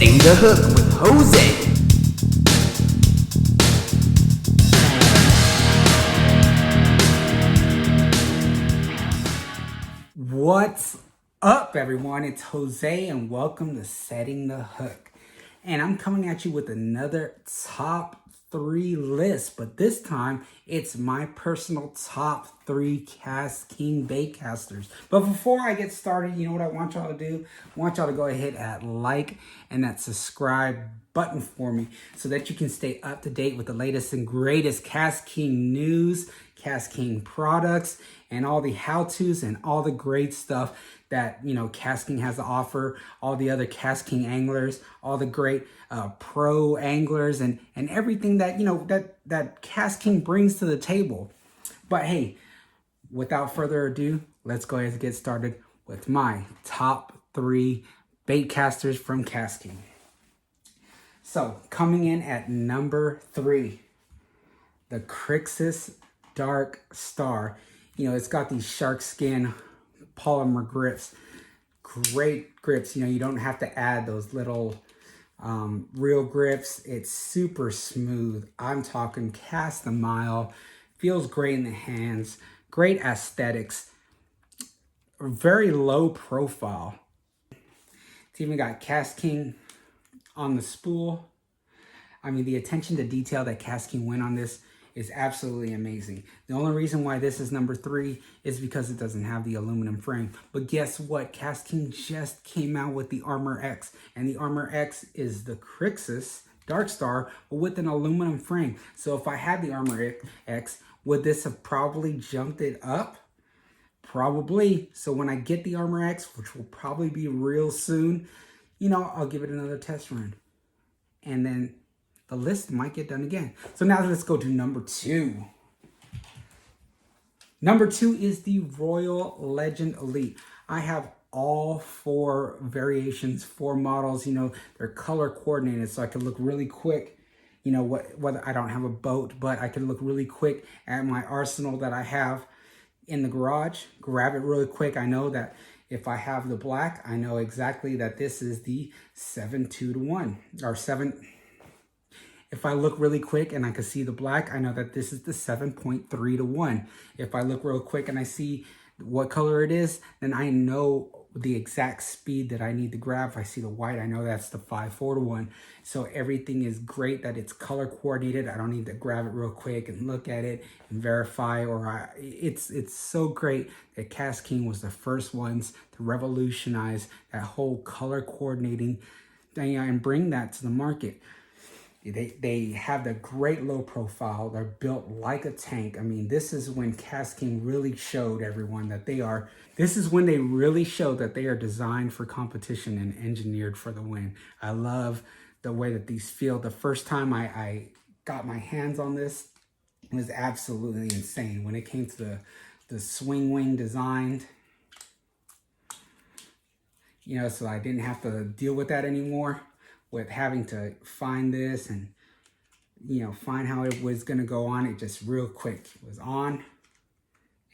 Setting the Hook with Jose. What's up, everyone? It's Jose, and welcome to Setting the Hook. And I'm coming at you with another top 3 list, but this time it's my personal top 3 KastKing baitcasters. But before I get started, you know what I want y'all to do? I want y'all to go ahead and like and that subscribe button for me so that you can stay up to date with the latest and greatest KastKing news, KastKing products, and all the how-tos and all the great stuff that, you know, KastKing has to offer, all the other KastKing anglers, all the great pro anglers, and everything that, you know, that KastKing brings to the table. But hey, without further ado, let's go ahead and get started with my top 3 baitcasters from KastKing. So coming in at number 3, the Crixus Dark Star. You know, it's got these shark skin polymer grips. Great grips. You know, you don't have to add those little reel grips. It's super smooth. I'm talking cast a mile. Feels great in the hands. Great aesthetics. Very low profile. It's even got KastKing on the spool. I mean, the attention to detail that KastKing went on this is absolutely amazing. The only reason why this is number 3 is because it doesn't have the aluminum frame. But guess what? KastKing just came out with the Armor X, and the Armor X is the Crixus Dark Star with an aluminum frame. So if I had the Armor X, would this have probably jumped it up? Probably. So when I get the Armor X, which will probably be real soon, you know, I'll give it another test run. And then the list might get done again. So now let's go to number 2. Number 2 is the Royal Legend Elite. I have all 4 variations, 4 models. You know, they're color coordinated, so I can look really quick. You know, whether I don't have a boat, but I can look really quick at my arsenal that I have in the garage. Grab it really quick. I know that if I have the black, I know exactly that this is the 7-2-1 or 7. If I look really quick and I can see the black, I know that this is the 7.3-1. If I look real quick and I see what color it is, then I know the exact speed that I need to grab. If I see the white, I know that's the 5-4-1. So everything is great that it's color coordinated. I don't need to grab it real quick and look at it and verify. It's so great that KastKing was the first ones to revolutionize that whole color coordinating thing and bring that to the market. They have the great low profile. They're built like a tank. I mean, this is when KastKing really showed everyone that this is when they really showed that they are designed for competition and engineered for the win. I love the way that these feel. The first time I got my hands on this, it was absolutely insane. When it came to the swing wing design, you know, so I didn't have to deal with that anymore, with having to find this and, you know, find how it was going to go on. It just real quick. It was on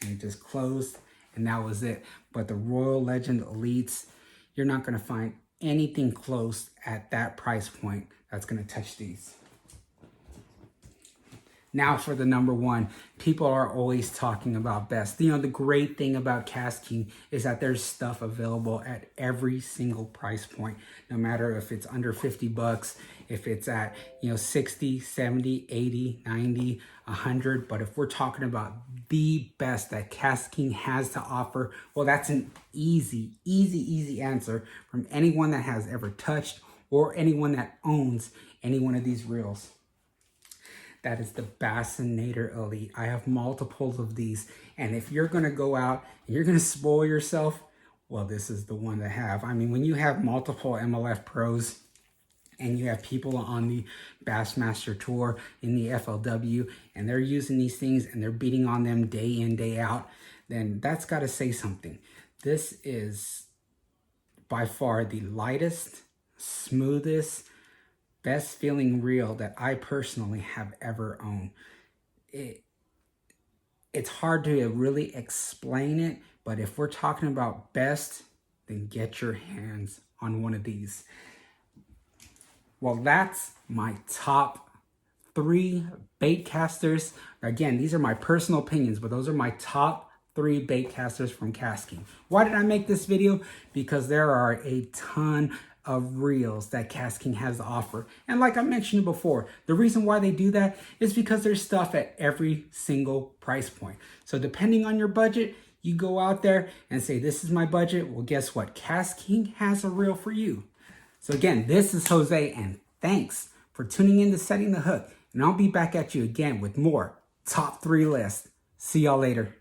and it just closed and that was it. But the Royal Legend Elites, you're not going to find anything close at that price point that's going to touch these. Now for the number 1, people are always talking about B.A.S.S. You know, the great thing about KastKing is that there's stuff available at every single price point, no matter if it's under 50 bucks, if it's at, you know, 60, 70, 80, 90, 100. But if we're talking about the best that KastKing has to offer, well, that's an easy answer from anyone that has ever touched or anyone that owns any one of these reels. That is the Bassmaster Elite. I have multiples of these. And if you're going to go out and you're going to spoil yourself, well, this is the one to have. I mean, when you have multiple MLF pros and you have people on the Bassmaster tour in the FLW and they're using these things and they're beating on them day in, day out, then that's got to say something. This is by far the lightest, smoothest, best feeling reel that I personally have ever owned. It's hard to really explain it, but if we're talking about best, then get your hands on one of these. Well, that's my top 3 bait casters. Again, these are my personal opinions, but those are my top 3 bait casters from KastKing. Why did I make this video? Because there are a ton of reels that KastKing has to offer. And like I mentioned before, the reason why they do that is because there's stuff at every single price point. So depending on your budget, you go out there and say, this is my budget. Well, guess what? KastKing has a reel for you. So again, this is Jose, and thanks for tuning in to Setting the Hook. And I'll be back at you again with more top 3 lists. See y'all later.